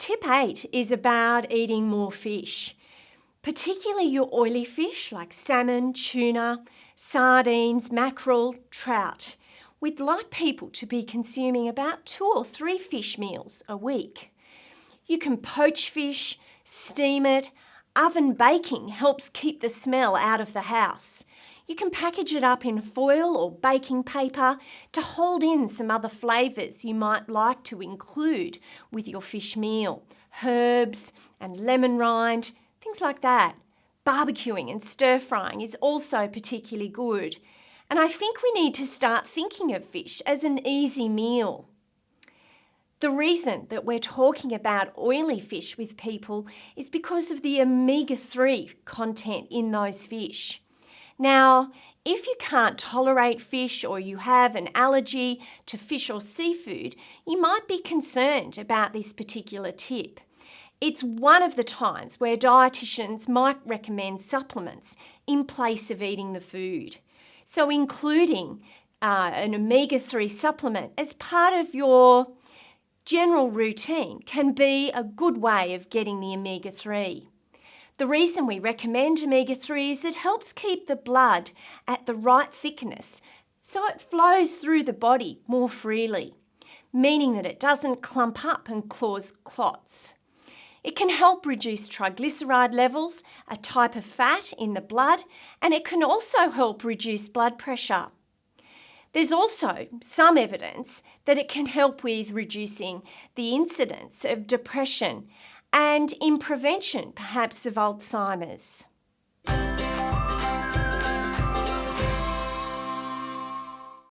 Tip 8 is about eating more fish, particularly your oily fish like salmon, tuna, sardines, mackerel, trout. We'd like people to be consuming about 2 or 3 fish meals a week. You can poach fish, steam it. Oven baking helps keep the smell out of the house. You can package it up in foil or baking paper to hold in some other flavours you might like to include with your fish meal. Herbs and lemon rind, things like that. Barbecuing and stir frying is also particularly good. And I think we need to start thinking of fish as an easy meal. The reason that we're talking about oily fish with people is because of the omega-3 content in those fish. Now, if you can't tolerate fish or you have an allergy to fish or seafood, you might be concerned about this particular tip. It's one of the times where dietitians might recommend supplements in place of eating the food. So including an omega-3 supplement as part of your general routine can be a good way of getting the omega-3. The reason we recommend omega-3 is it helps keep the blood at the right thickness so it flows through the body more freely, meaning that it doesn't clump up and cause clots. It can help reduce triglyceride levels, a type of fat in the blood, and it can also help reduce blood pressure. There's also some evidence that it can help with reducing the incidence of depression and in prevention, perhaps, of Alzheimer's.